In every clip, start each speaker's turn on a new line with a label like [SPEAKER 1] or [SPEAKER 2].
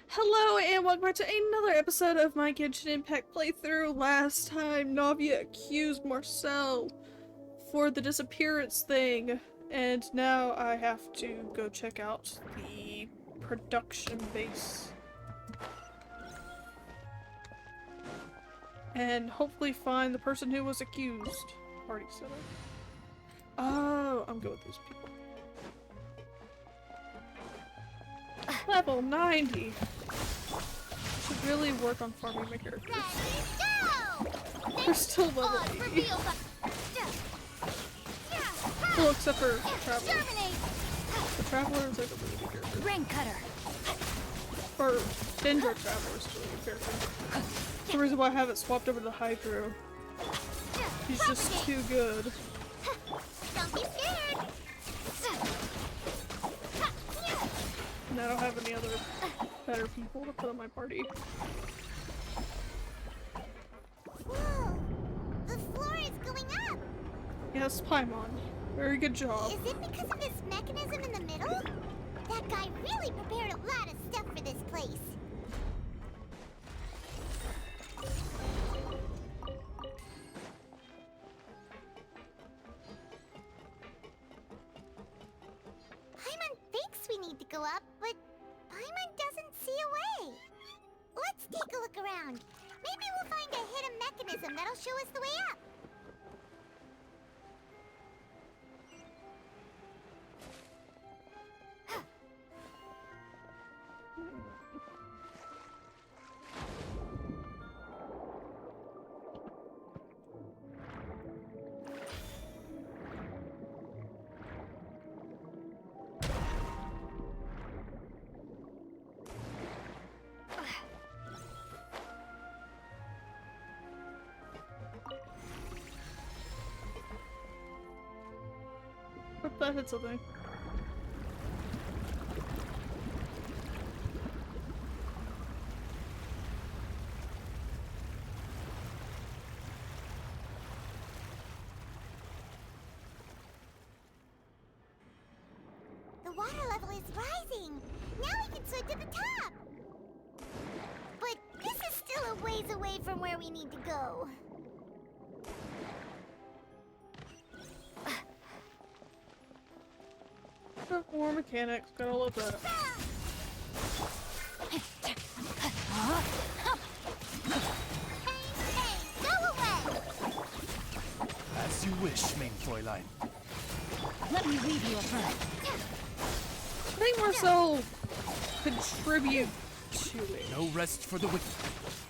[SPEAKER 1] Hello and welcome back to another episode of my Genshin Impact playthrough. Last time, Navia accused Marcel for the disappearance thing, and now I have to go check out the production base. And hopefully find the person who was accused. Party setup. Oh, I'm good with these people. Level 90! Should really work on farming my characters. They're still level 80. Well, except for Traveler. The Traveler is like a really good character.
[SPEAKER 2] Rain cutter.
[SPEAKER 1] Or Dendro Traveler is a really good character. That's the reason why I haven't swapped over to Hydro. He's just too good.
[SPEAKER 2] Don't be scared.
[SPEAKER 1] And I don't have any other better people to put on my party.
[SPEAKER 2] Whoa! The floor is going up!
[SPEAKER 1] Yes, Paimon. Very good job.
[SPEAKER 2] Is it because of this mechanism in the middle? That guy really prepared a lot of stuff for this place. Paimon thinks we need to go up, but Paimon doesn't see a way. Let's take a look around. Maybe we'll find a hidden mechanism that'll show us the way up.
[SPEAKER 1] What that hit something?
[SPEAKER 2] The water level is rising. Now we can swim to the top. But this is still a ways away from where we need to go.
[SPEAKER 1] More mechanics, gotta love that.
[SPEAKER 2] Hey, go away!
[SPEAKER 3] As you wish, main Fräulein.
[SPEAKER 2] Let me leave you a friend.
[SPEAKER 1] I think Marcel contribute to it.
[SPEAKER 3] No rest for the wicked.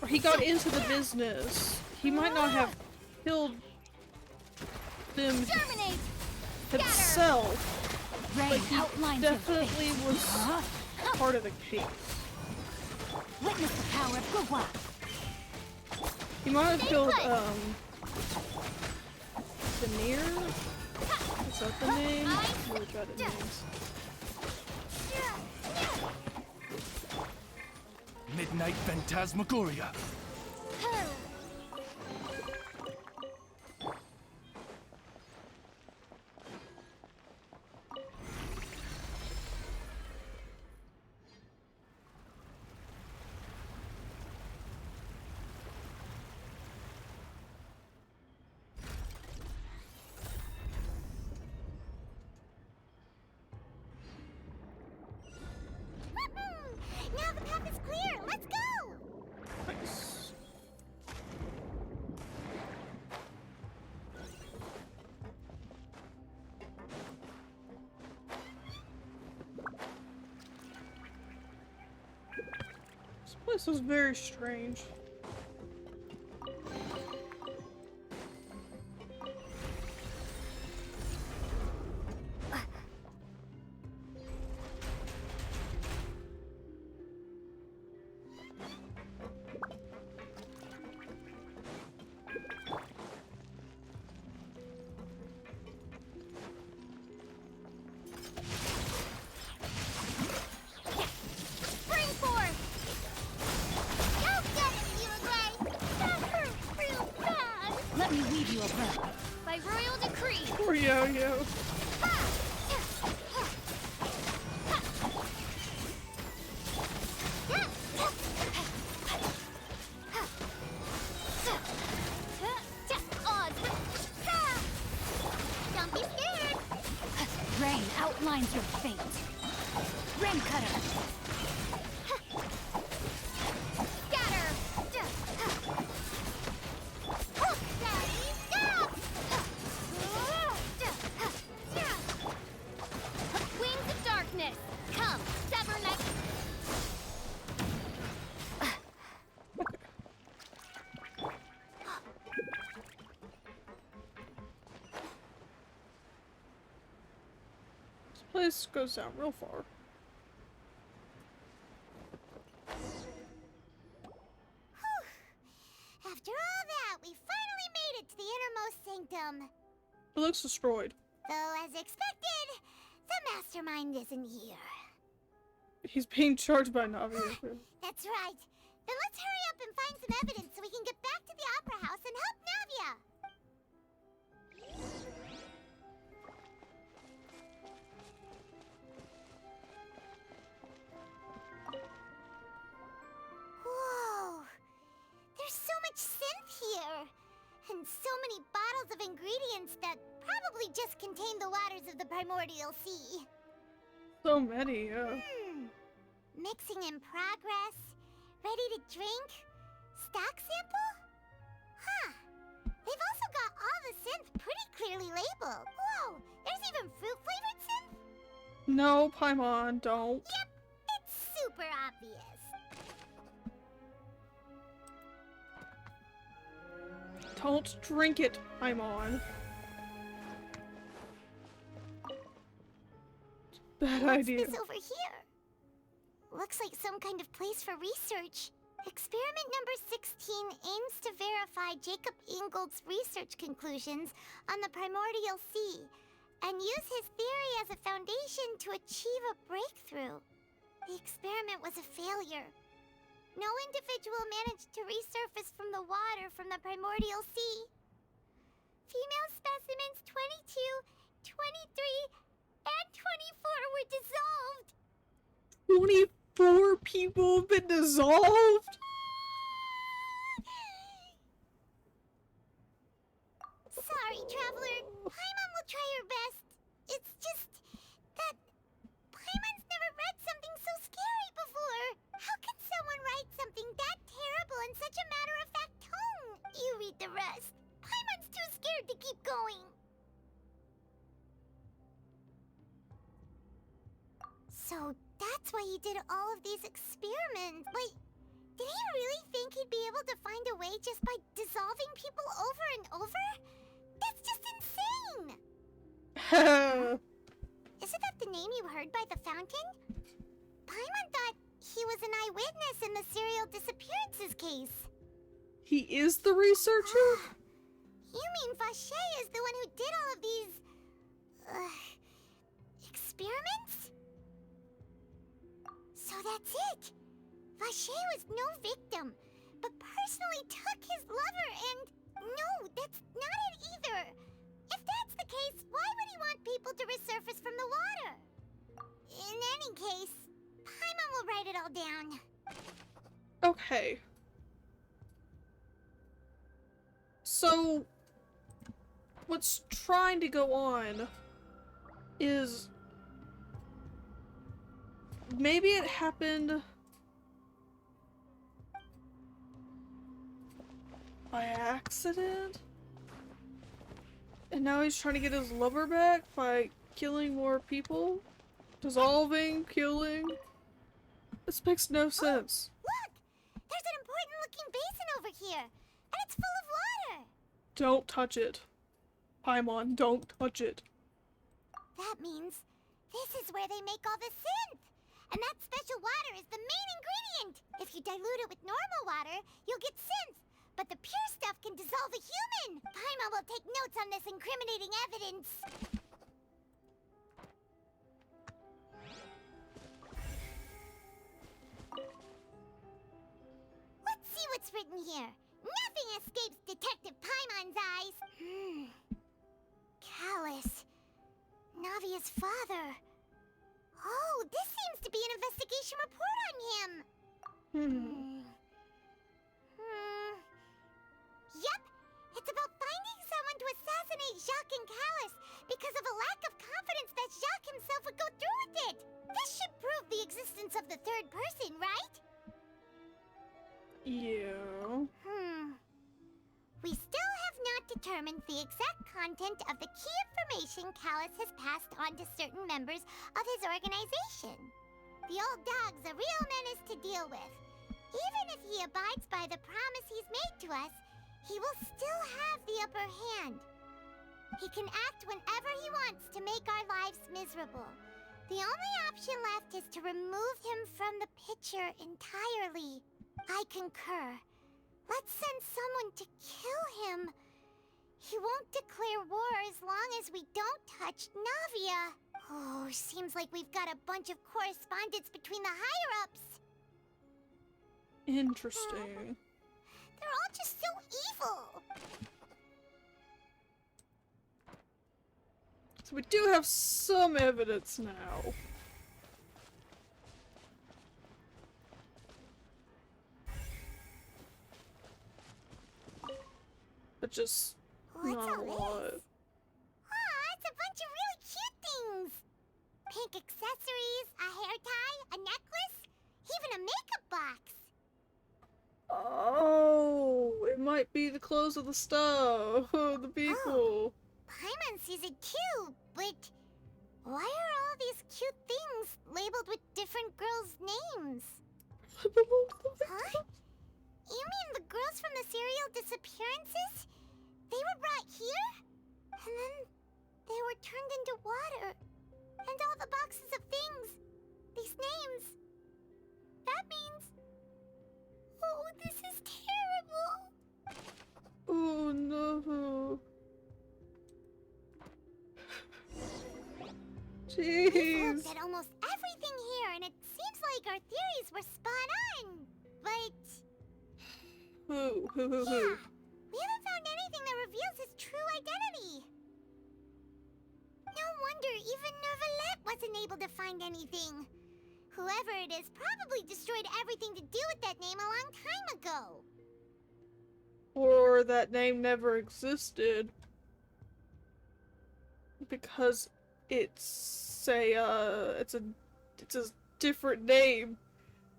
[SPEAKER 1] Or he got into the business. He might not have killed them
[SPEAKER 2] Terminate!
[SPEAKER 1] himself, but he
[SPEAKER 2] outlines
[SPEAKER 1] definitely was part of the case.
[SPEAKER 2] Witness the power of Gugwa.
[SPEAKER 1] He might have killed, Veneer? Is that the name? I'm really bad at names.
[SPEAKER 3] Midnight Phantasmagoria.
[SPEAKER 2] Now the path is clear. Let's go.
[SPEAKER 1] Nice. This place is very strange.
[SPEAKER 2] Spring forth. Go get it, Yulagray. That hurt real bad. Let me weave you a web. By royal decree.
[SPEAKER 1] Poor Yo-Yo.
[SPEAKER 4] Mine's your fate. Rim cutter. Scatter. Wings of darkness. Come, sever neck.
[SPEAKER 1] This place goes down real far.
[SPEAKER 2] After all that, we finally made it to the innermost sanctum.
[SPEAKER 1] It looks destroyed.
[SPEAKER 2] Though, as expected, the mastermind isn't here.
[SPEAKER 1] He's being charged by Navi.
[SPEAKER 2] That's right. Then let's hurry up and find some evidence so we can get back to the Opera House and help Navia. Whoa! There's so much synth here! And so many bottles of ingredients that probably just contain the waters of the primordial sea.
[SPEAKER 1] So many, yeah.
[SPEAKER 2] Mixing in progress. Ready to drink? Stock sample? Huh. They've also got all the synth pretty clearly labeled. Whoa! There's even fruit-flavored synth?
[SPEAKER 1] No, Paimon, don't.
[SPEAKER 2] Yep, it's super obvious.
[SPEAKER 1] Don't drink it, Paimon. Bad idea.
[SPEAKER 2] What's this over here? Looks like some kind of place for research. Experiment number 16 aims to verify Jacob Ingold's research conclusions on the primordial sea and use his theory as a foundation to achieve a breakthrough. The experiment was a failure. No individual managed to resurface from the water from the primordial sea. Female specimens 22, 23, and 24 were dissolved.
[SPEAKER 1] 24 people have been dissolved?
[SPEAKER 2] Sorry, Traveler. Paimon will try her best. It's just that Paimon's never read something so scary before. How can someone write something that terrible in such a matter-of-fact tone? You read the rest. Paimon's too scared to keep going. So that's why he did all of these experiments. Wait, did he really think he'd be able to find a way just by dissolving people over and over? That's just insane! Isn't that the name you heard by the fountain? Paimon thought he was an eyewitness in the serial disappearances case.
[SPEAKER 1] He is the researcher?
[SPEAKER 2] You mean Vache is the one who did all of these... experiments? So that's it! Vache was no victim, but personally took his lover and... No, that's not it either! If that's the case, why would he want people to resurface from the water? In any case, Paimon will write it all down.
[SPEAKER 1] Okay. So, what's trying to go on is... maybe it happened by accident? And now he's trying to get his lover back by killing more people? Dissolving, killing? This makes no sense.
[SPEAKER 2] Look! There's an important looking basin over here, and it's full of water!
[SPEAKER 1] Don't touch it. Paimon, don't touch it.
[SPEAKER 2] That means this is where they make all the synth! And that special water is the main ingredient! If you dilute it with normal water, you'll get synth. But the pure stuff can dissolve a human! Paimon will take notes on this incriminating evidence. Let's see what's written here. Nothing escapes Detective Paimon's eyes. Callus. Navia's father. Oh, this seems to be an investigation report on him. Yep, it's about finding someone to assassinate Jacques and Callus because of a lack of confidence that Jacques himself would go through with it. This should prove the existence of the third person, right?
[SPEAKER 1] Yeah.
[SPEAKER 2] We still have not determined the exact content of the key information Callus has passed on to certain members of his organization. The old dog's a real menace to deal with. Even if he abides by the promise he's made to us, he will still have the upper hand. He can act whenever he wants to make our lives miserable. The only option left is to remove him from the picture entirely. I concur. Let's send someone to kill him. He won't declare war as long as we don't touch Navia. Oh, seems like we've got a bunch of correspondence between the higher-ups.
[SPEAKER 1] Interesting.
[SPEAKER 2] They're all just so evil.
[SPEAKER 1] So we do have some evidence now. But just
[SPEAKER 2] What's
[SPEAKER 1] not a
[SPEAKER 2] all
[SPEAKER 1] lot.
[SPEAKER 2] this? Aw, it's a bunch of really cute things. Pink accessories, a hair tie, a necklace, even a makeup box.
[SPEAKER 1] Oh, it might be the clothes of the stuff. Oh, the people.
[SPEAKER 2] Paimon sees it too, but why are all these cute things labeled with different girls' names? Huh? You mean the girls from the serial disappearances? They were brought here? And then they were turned into water. And all the boxes of things. These names. That means... Oh, this is terrible.
[SPEAKER 1] Oh no.
[SPEAKER 2] We've
[SPEAKER 1] Jeez.
[SPEAKER 2] looked at almost everything here, and it seems like our theories were spot on. But...
[SPEAKER 1] Who?
[SPEAKER 2] yeah, we haven't found anything that reveals his true identity. No wonder even Neuvillette wasn't able to find anything. Whoever it is probably destroyed everything to do with that name a long time ago.
[SPEAKER 1] Or that name never existed. Because it's a different name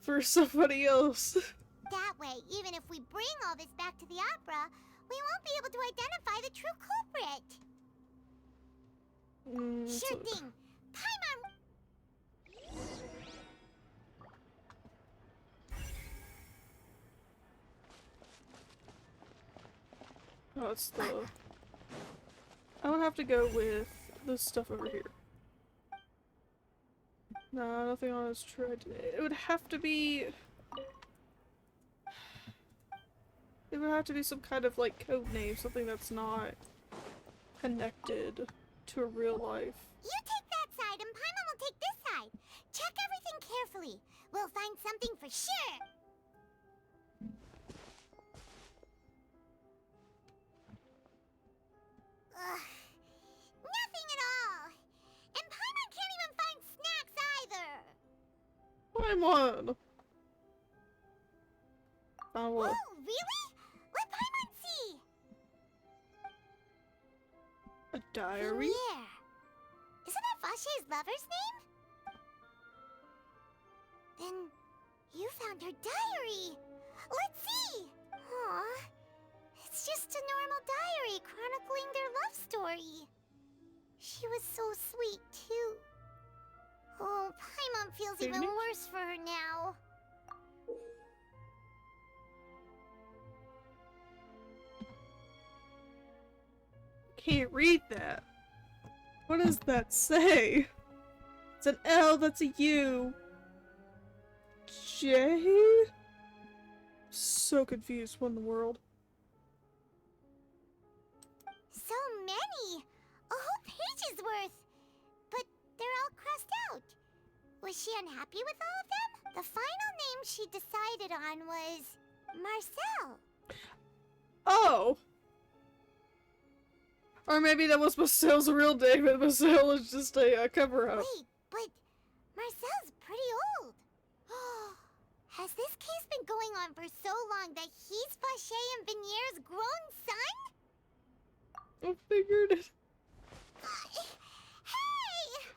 [SPEAKER 1] for somebody else.
[SPEAKER 2] That way, even if we bring all this back to the opera, we won't be able to identify the true culprit. Sure thing. Paimon...
[SPEAKER 1] Oh, it's the... I would have to go with this stuff over here. No, nothing on his true identity. It would have to be... It would have to be some kind of, like, code name, something that's not connected to a real life.
[SPEAKER 2] You take that side and Paimon will take this side. Check everything carefully. We'll find something for sure. Ugh. Nothing at all. And Paimon can't even find snacks either.
[SPEAKER 1] Paimon! Found what?
[SPEAKER 2] Oh, really? Let Paimon see.
[SPEAKER 1] A diary?
[SPEAKER 2] Yeah. Isn't that Vache's lover's name? Then you found her diary. Let's see. Aw. It's just a normal diary chronicling their love story. She was so sweet, too. Oh, Paimon feels even
[SPEAKER 1] Phoenix?
[SPEAKER 2] worse for her now.
[SPEAKER 1] Can't read that. What does that say? It's an L, that's a U. J? So confused. What in the world?
[SPEAKER 2] So many! A whole page's worth! But they're all crossed out. Was she unhappy with all of them? The final name she decided on was... Marcel.
[SPEAKER 1] Oh! Or maybe that was Marcel's real name and Marcel is just a cover-up.
[SPEAKER 2] Wait, but Marcel's pretty old. Has this case been going on for so long that he's Vache and Venier's grown son?
[SPEAKER 1] I figured it.
[SPEAKER 2] Hey!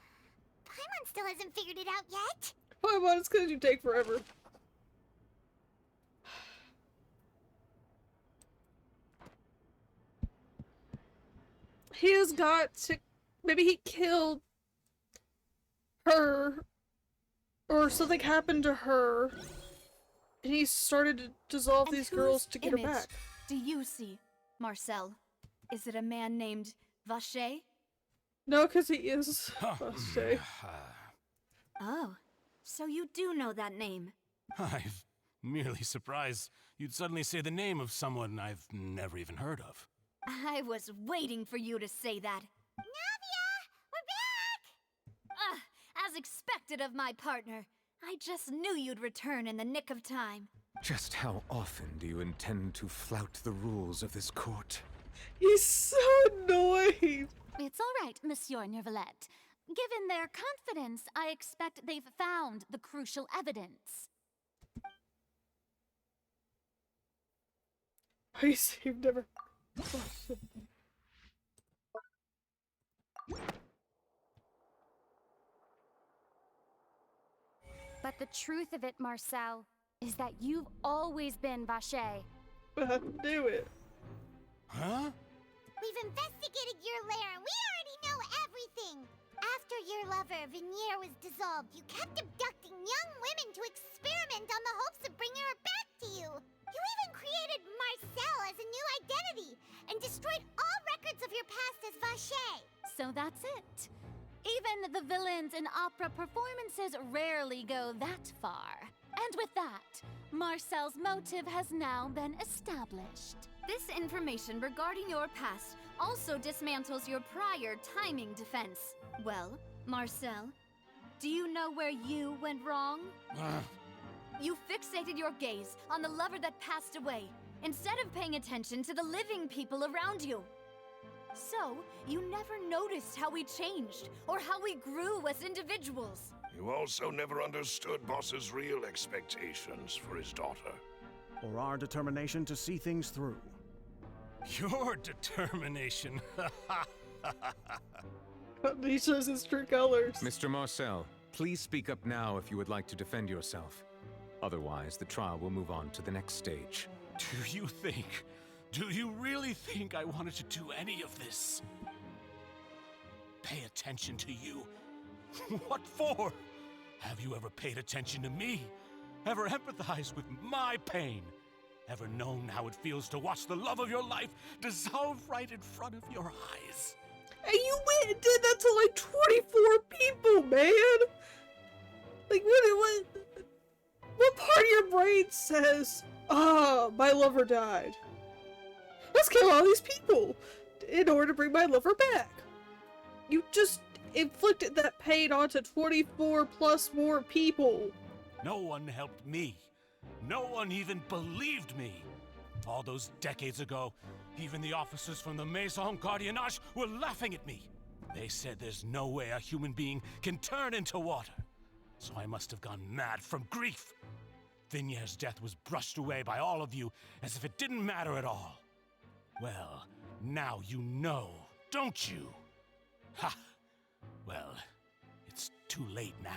[SPEAKER 2] Paimon still hasn't figured it out yet.
[SPEAKER 1] Paimon, it's because you take forever. He has got to... Maybe he killed her, or something happened to her, and he started to dissolve these girls to get her back.
[SPEAKER 4] Do you see, Marcel? Is it a man named Vacher?
[SPEAKER 1] No, because he is Vacher.
[SPEAKER 4] Oh, so you do know that name.
[SPEAKER 3] I'm merely surprised you'd suddenly say the name of someone I've never even heard of.
[SPEAKER 4] I was waiting for you to say that.
[SPEAKER 2] Navia! We're back!
[SPEAKER 4] As expected of my partner. I just knew you'd return in the nick of time.
[SPEAKER 5] Just how often do you intend to flout the rules of this court?
[SPEAKER 1] He's so annoying.
[SPEAKER 4] It's all right, Monsieur Nervalette. Given their confidence, I expect they've found the crucial evidence.
[SPEAKER 1] I saved never.
[SPEAKER 4] But the truth of it, Marcel, is that you've always been Vacher.
[SPEAKER 1] I knew it.
[SPEAKER 3] Huh?
[SPEAKER 2] We've investigated your lair and we already know everything! After your lover, Venier, was dissolved, you kept abducting young women to experiment on the hopes of bringing her back to you! You even created Marcel as a new identity, and destroyed all records of your past as Vacher!
[SPEAKER 4] So that's it. Even the villains in opera performances rarely go that far. And with that, Marcel's motive has now been established. This information regarding your past also dismantles your prior timing defense. Well, Marcel, do you know where you went wrong? You fixated your gaze on the lover that passed away, instead of paying attention to the living people around you. So, you never noticed how we changed, or how we grew as individuals.
[SPEAKER 6] You also never understood Boss's real expectations for his daughter.
[SPEAKER 7] Or our determination to see things through.
[SPEAKER 3] Your determination.
[SPEAKER 1] He shows his true colors.
[SPEAKER 5] Mr. Marcel, please speak up now if you would like to defend yourself. Otherwise, the trial will move on to the next stage.
[SPEAKER 3] Do you really think I wanted to do any of this? Pay attention to you? What for? Have you ever paid attention to me? Ever empathized with my pain? Ever known how it feels to watch the love of your life dissolve right in front of your eyes?
[SPEAKER 1] And you went and did that to like 24 people, man! Like, what part of your brain says, ah, my lover died? Let's kill all these people in order to bring my lover back. You just inflicted that pain onto 24 plus more people.
[SPEAKER 3] No one helped me. No one even believed me. All those decades ago, even the officers from the Maison Gardiennage were laughing at me. They said there's no way a human being can turn into water. So I must have gone mad from grief. Vinier's death was brushed away by all of you as if it didn't matter at all. Well, now you know, don't you? Ha! Well, it's too late now.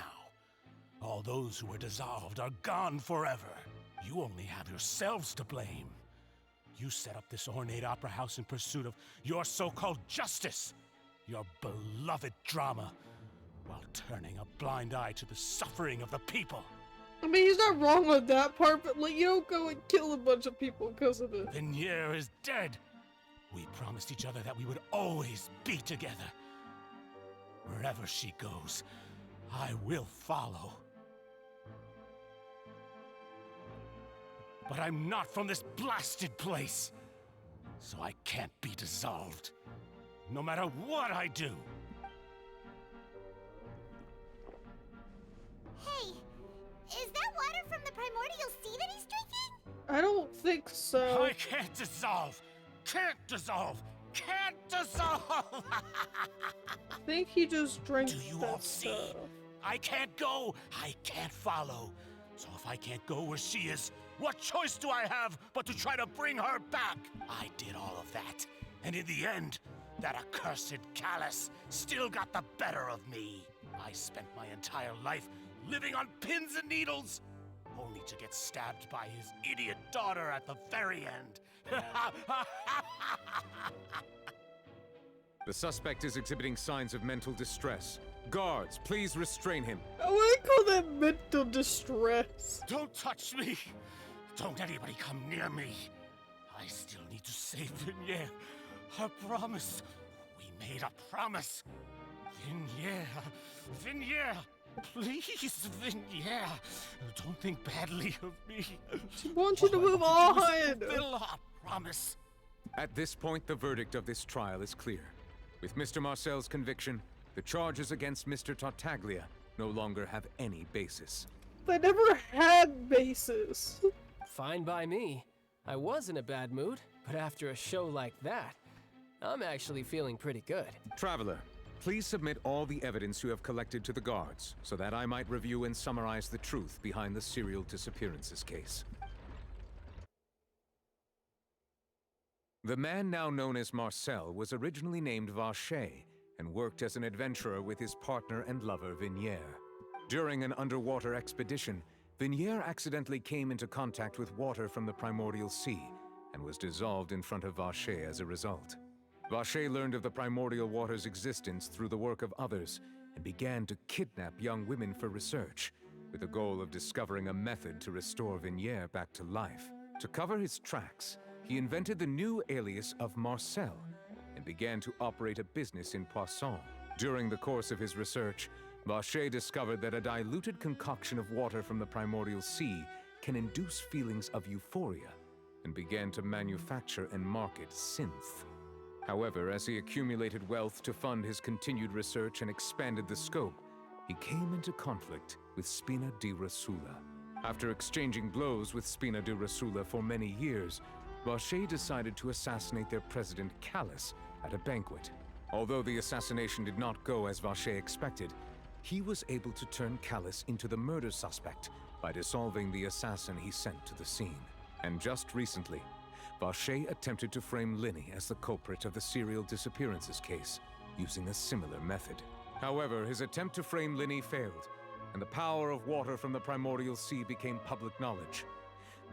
[SPEAKER 3] All those who were dissolved are gone forever. You only have yourselves to blame. You set up this ornate opera house in pursuit of your so-called justice, your beloved drama, while turning a blind eye to the suffering of the people.
[SPEAKER 1] I mean, he's not wrong with that part, but like, you don't go and kill a bunch of people because of it.
[SPEAKER 3] Venier is dead. We promised each other that we would always be together. Wherever she goes, I will follow. But I'm not from this blasted place, so I can't be dissolved, no matter what I do.
[SPEAKER 2] Hey, is that water from the primordial sea that he's drinking?
[SPEAKER 1] I don't think so.
[SPEAKER 3] I can't dissolve! Can't dissolve! Can't dissolve!
[SPEAKER 1] I think he just drank
[SPEAKER 3] Do you
[SPEAKER 1] that
[SPEAKER 3] all see?
[SPEAKER 1] stuff.
[SPEAKER 3] I can't go, I can't follow. So if I can't go where she is, what choice do I have but to try to bring her back? I did all of that, and in the end, That accursed callus still got the better of me. I spent my entire life living on pins and needles, only to get stabbed by his idiot daughter at the very end.
[SPEAKER 5] The suspect is exhibiting signs of mental distress. Guards, please restrain him.
[SPEAKER 1] I wouldn't call that mental distress.
[SPEAKER 3] Don't touch me! Don't anybody come near me! I still need to save Vignere. Her promise. We made a promise. Vignere, please, Vignere. Don't think badly of me.
[SPEAKER 1] She wants you to
[SPEAKER 3] All I
[SPEAKER 1] move
[SPEAKER 3] want to do
[SPEAKER 1] on.
[SPEAKER 3] is fulfill our promise.
[SPEAKER 5] At this point, the verdict of this trial is clear. With Mr. Marcel's conviction, the charges against Mr. Tartaglia no longer have any basis.
[SPEAKER 1] They never had bases.
[SPEAKER 8] Fine by me. I was in a bad mood, but after a show like that, I'm actually feeling pretty good.
[SPEAKER 5] Traveler, please submit all the evidence you have collected to the guards, so that I might review and summarize the truth behind the serial disappearances case. The man now known as Marcel was originally named Vacher and worked as an adventurer with his partner and lover Vignere. During an underwater expedition, Vignere accidentally came into contact with water from the primordial sea and was dissolved in front of Vacher as a result. Vacher learned of the primordial water's existence through the work of others and began to kidnap young women for research, with the goal of discovering a method to restore Vignere back to life. To cover his tracks, he invented the new alias of Marcel and began to operate a business in Pawsome. During the course of his research, Vacher discovered that a diluted concoction of water from the primordial sea can induce feelings of euphoria and began to manufacture and market synth. However, as he accumulated wealth to fund his continued research and expanded the scope, he came into conflict with Spina di Rosula. After exchanging blows with Spina di Rosula for many years, Vacher decided to assassinate their president Callus at a banquet. Although the assassination did not go as Vacher expected, he was able to turn Callus into the murder suspect by dissolving the assassin he sent to the scene. And just recently, Vacher attempted to frame Linny as the culprit of the serial disappearances case, using a similar method. However, his attempt to frame Linny failed, and the power of water from the primordial sea became public knowledge.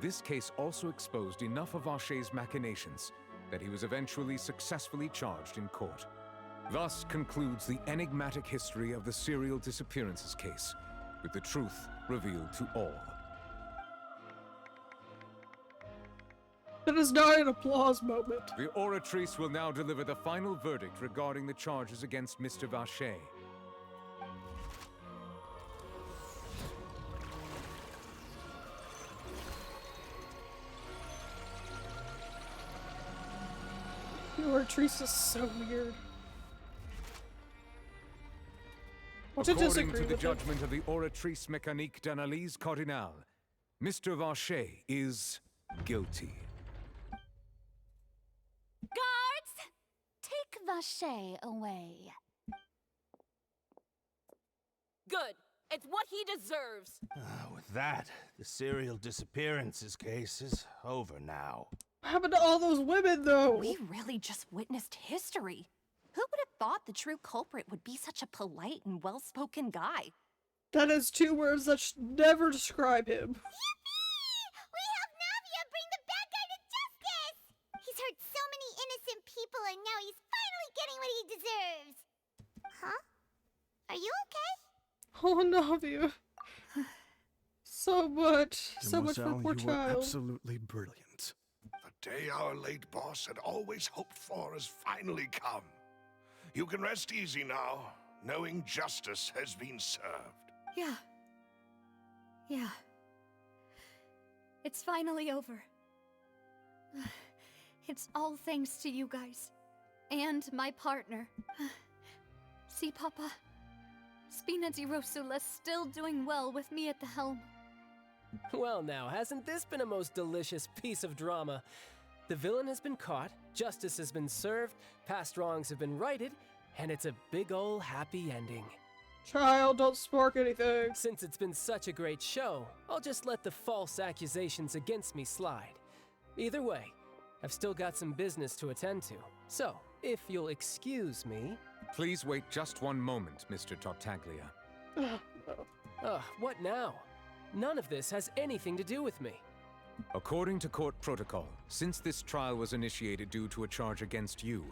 [SPEAKER 5] This case also exposed enough of Vacher's machinations that he was eventually successfully charged in court. Thus concludes the enigmatic history of the serial disappearances case, with the truth revealed to all.
[SPEAKER 1] That is not an applause moment.
[SPEAKER 5] The oratrice will now deliver the final verdict regarding the charges against Mr. Vacher.
[SPEAKER 1] The oratrice is so weird. What to
[SPEAKER 5] According
[SPEAKER 1] disagree
[SPEAKER 5] to the
[SPEAKER 1] with it?
[SPEAKER 5] judgment of the oratrice mécanique d'analyse cardinale, Mr. Vacher is guilty.
[SPEAKER 4] Guards! Take Vacher away.
[SPEAKER 9] Good. It's what he deserves.
[SPEAKER 10] With that, the serial disappearances case is over now.
[SPEAKER 1] What happened to all those women, though?
[SPEAKER 11] We really just witnessed history. Who would have thought the true culprit would be such a polite and well-spoken guy?
[SPEAKER 1] That is two words that should never describe him.
[SPEAKER 2] Yippee! We helped Navia bring the bad guy to justice! He's hurt so many innocent people and now he's finally getting what he deserves! Huh? Are you okay?
[SPEAKER 1] Oh, Navia. So much for
[SPEAKER 7] Mademoiselle,
[SPEAKER 1] poor
[SPEAKER 7] you were
[SPEAKER 1] child.
[SPEAKER 7] absolutely brilliant.
[SPEAKER 6] The day our late boss had always hoped for has finally come. You can rest easy now, knowing justice has been served.
[SPEAKER 11] Yeah. It's finally over. It's all thanks to you guys. And my partner. See, Papa? Spina di Rosula's still doing well with me at the helm.
[SPEAKER 8] Well now, hasn't this been a most delicious piece of drama? The villain has been caught, justice has been served, past wrongs have been righted, and it's a big ol' happy ending.
[SPEAKER 1] Child, don't spark anything.
[SPEAKER 8] Since it's been such a great show, I'll just let the false accusations against me slide. Either way, I've still got some business to attend to. So, if you'll excuse me.
[SPEAKER 5] Please wait just one moment, Mr. Tartaglia.
[SPEAKER 1] Oh, no.
[SPEAKER 8] Ugh, what now? None of this has anything to do with me.
[SPEAKER 5] According to court protocol, since this trial was initiated due to a charge against you,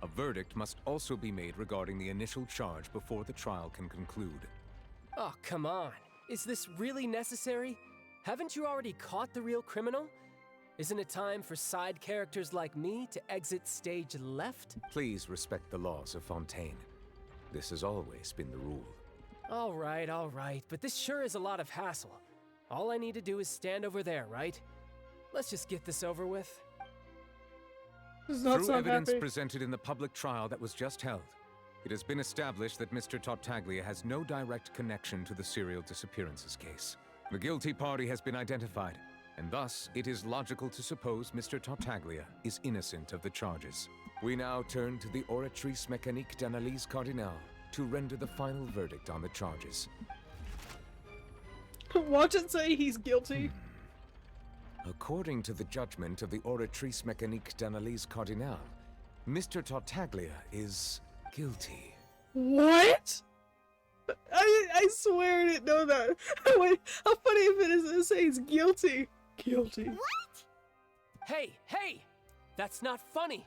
[SPEAKER 5] a verdict must also be made regarding the initial charge before the trial can conclude.
[SPEAKER 8] Oh, come on. Is this really necessary? Haven't you already caught the real criminal? Isn't it time for side characters like me to exit stage left?
[SPEAKER 5] Please respect the laws of Fontaine. This has always been the rule.
[SPEAKER 8] All right, but this sure is a lot of hassle. All I need to do is stand over there, right? Let's just get this over with.
[SPEAKER 1] Does not
[SPEAKER 5] Through
[SPEAKER 1] sound
[SPEAKER 5] evidence
[SPEAKER 1] happy.
[SPEAKER 5] presented in the public trial that was just held, it has been established that Mr. Tartaglia has no direct connection to the serial disappearances case. The guilty party has been identified, and thus it is logical to suppose Mr. Tartaglia is innocent of the charges. We now turn to the Oratrice Mécanique d'Analyse Cardinale to render the final verdict on the charges.
[SPEAKER 1] Watch it say he's guilty.
[SPEAKER 5] According to the judgment of the Oratrice Mécanique d'Analyse Cardinale, Mr. Tartaglia is guilty.
[SPEAKER 1] What? I swear I didn't know that. Wait, how funny if it is to say he's guilty. Guilty.
[SPEAKER 2] What?
[SPEAKER 8] Hey! That's not funny!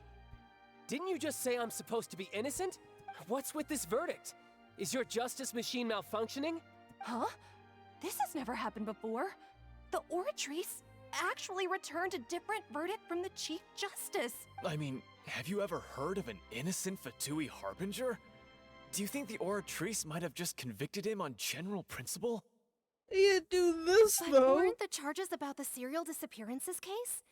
[SPEAKER 8] Didn't you just say I'm supposed to be innocent? What's with this verdict? Is your justice machine malfunctioning?
[SPEAKER 11] Huh? This has never happened before. The Oratrice actually returned a different verdict from the Chief Justice.
[SPEAKER 12] I mean, have you ever heard of an innocent Fatui Harbinger? Do you think the Oratrice might have just convicted him on general principle?
[SPEAKER 1] You do this
[SPEAKER 11] But
[SPEAKER 1] though.
[SPEAKER 11] weren't the charges about the serial disappearances case?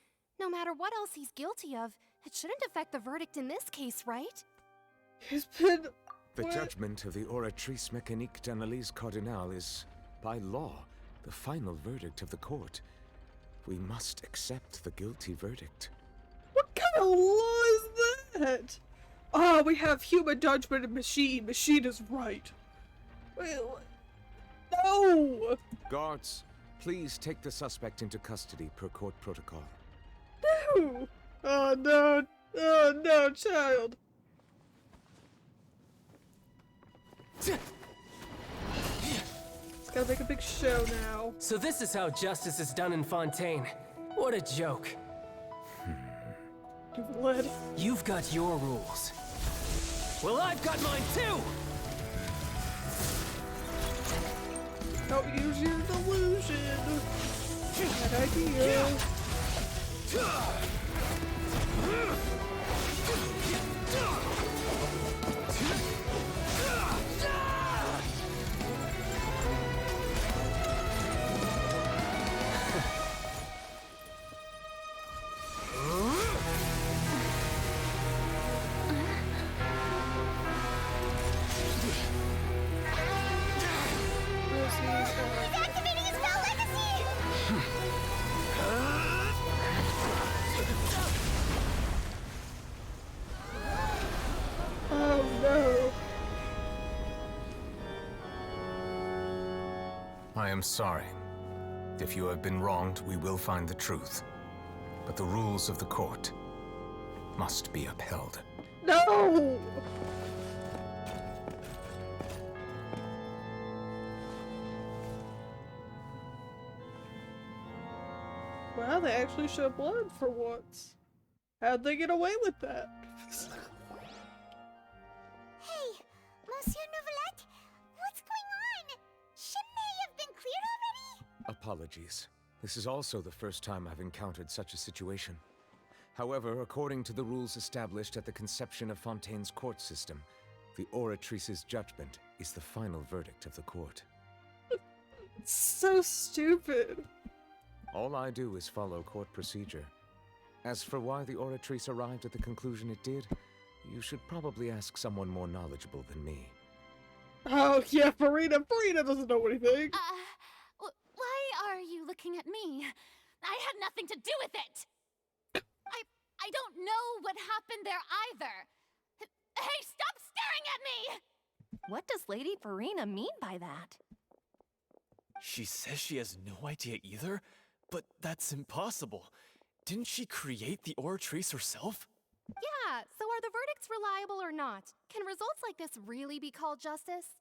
[SPEAKER 11] No matter what else he's guilty of, it shouldn't affect the verdict in this case, right?
[SPEAKER 1] He's been.
[SPEAKER 5] The
[SPEAKER 1] What?
[SPEAKER 5] judgment of the Oratrice Mécanique d'Analyse Cardinale is, by law, the final verdict of the court. We must accept the guilty verdict.
[SPEAKER 1] What kind of law is that? Oh, we have human judgment and machine. Machine is right. Wait, what? No!
[SPEAKER 5] Guards, please take the suspect into custody per court protocol.
[SPEAKER 1] No! Oh no! Oh no, child! It's gotta make a big show now.
[SPEAKER 8] So this is how justice is done in Fontaine. What a joke.
[SPEAKER 1] You've led.
[SPEAKER 8] You've got your rules. Well, I've got mine too!
[SPEAKER 1] Don't use your delusion. Bad idea.
[SPEAKER 2] He's activating his spell legacy!
[SPEAKER 1] Oh no.
[SPEAKER 5] I am sorry. If you have been wronged, we will find the truth. But the rules of the court must be upheld.
[SPEAKER 1] No! Wow, they actually show blood for once. How'd they get away with that?
[SPEAKER 2] Hey, Monsieur Novelette, what's going on? Shouldn't they have been cleared already?
[SPEAKER 5] Apologies. This is also the first time I've encountered such a situation. However, according to the rules established at the conception of Fontaine's court system, the Oratrice's judgment is the final verdict of the court.
[SPEAKER 1] So stupid.
[SPEAKER 5] All I do is follow court procedure. As for why the Oratrice arrived at the conclusion it did, you should probably ask someone more knowledgeable than me.
[SPEAKER 1] Oh yeah, Farina doesn't know anything.
[SPEAKER 4] Why are you looking at me? I had nothing to do with it! I don't know what happened there either. Hey, stop staring at me!
[SPEAKER 11] What does Lady Farina mean by that?
[SPEAKER 12] She says she has no idea either, but that's impossible. Didn't she create the Oratrice herself?
[SPEAKER 13] Yeah, so are the verdicts reliable or not? Can results like this really be called justice?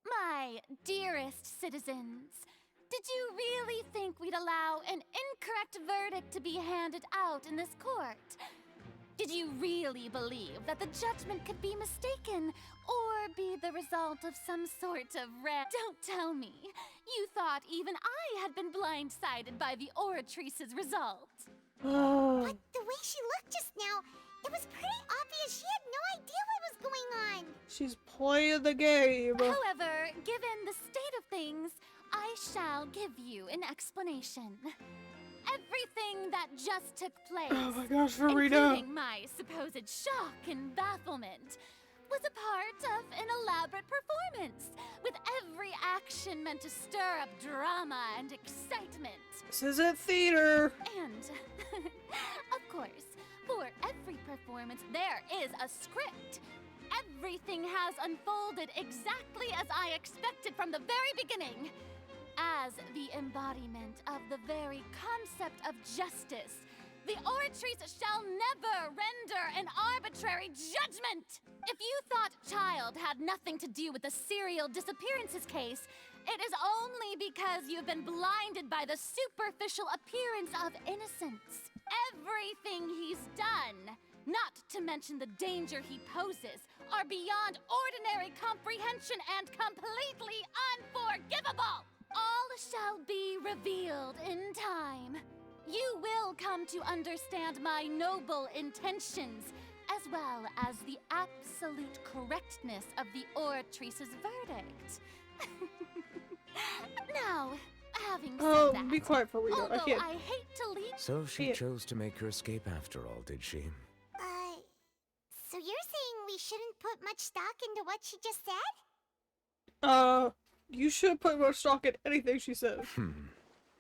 [SPEAKER 4] My dearest citizens, did you really think we'd allow an incorrect verdict to be handed out in this court? Did you really believe that the judgment could be mistaken or be the result of some sort of Don't tell me. You thought even I had been blindsided by the oratrice's result.
[SPEAKER 2] But the way she looked just now, it was pretty obvious she had no idea what was going on.
[SPEAKER 1] She's playing the game.
[SPEAKER 4] However, given the state of things, I shall give you an explanation. Everything that just took place,
[SPEAKER 1] Oh my gosh, Farida.
[SPEAKER 4] including my supposed shock and bafflement, was a part of an elaborate performance, with every action meant to stir up drama and excitement.
[SPEAKER 1] This isn't theater.
[SPEAKER 4] And, of course, for every performance, there is a script. Everything has unfolded exactly as I expected from the very beginning. As the embodiment of the very concept of justice, the oratrice shall never render an arbitrary judgment! If you thought Childe had nothing to do with the serial disappearances case, it is only because you've been blinded by the superficial appearance of innocence. Everything he's done, not to mention the danger he poses, are beyond ordinary comprehension and completely unforgivable! All shall be revealed in time. You will come to understand my noble intentions, as well as the absolute correctness of the oratrice's verdict. Now, having said that,
[SPEAKER 1] be quiet, Farida. I
[SPEAKER 4] although
[SPEAKER 1] can't.
[SPEAKER 4] I hate to leave.
[SPEAKER 5] So she chose to make her escape after all, did she?
[SPEAKER 2] So you're saying we shouldn't put much stock into what she just said?
[SPEAKER 1] You should put more stock in anything she says.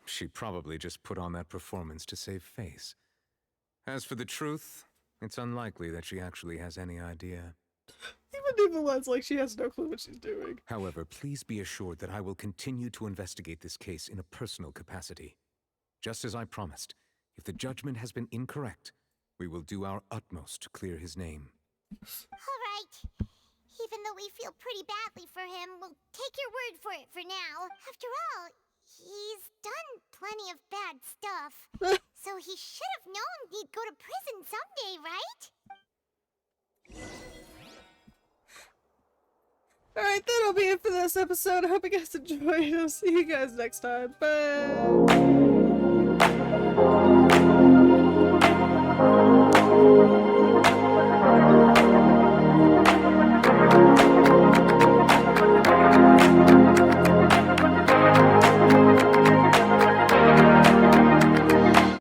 [SPEAKER 5] She probably just put on that performance to save face. As for the truth, it's unlikely that she actually has any idea.
[SPEAKER 1] Even Nicolette's like she has no clue what she's doing.
[SPEAKER 5] However, please be assured that I will continue to investigate this case in a personal capacity. Just as I promised, if the judgment has been incorrect, we will do our utmost to clear his name.
[SPEAKER 2] All right. Even though we feel pretty badly for him, we'll take your word for it for now. After all, he's done plenty of bad stuff. So he should have known he'd go to prison someday, right?
[SPEAKER 1] Alright, that'll be it for this episode. I hope you guys enjoyed. I'll see you guys next time. Bye!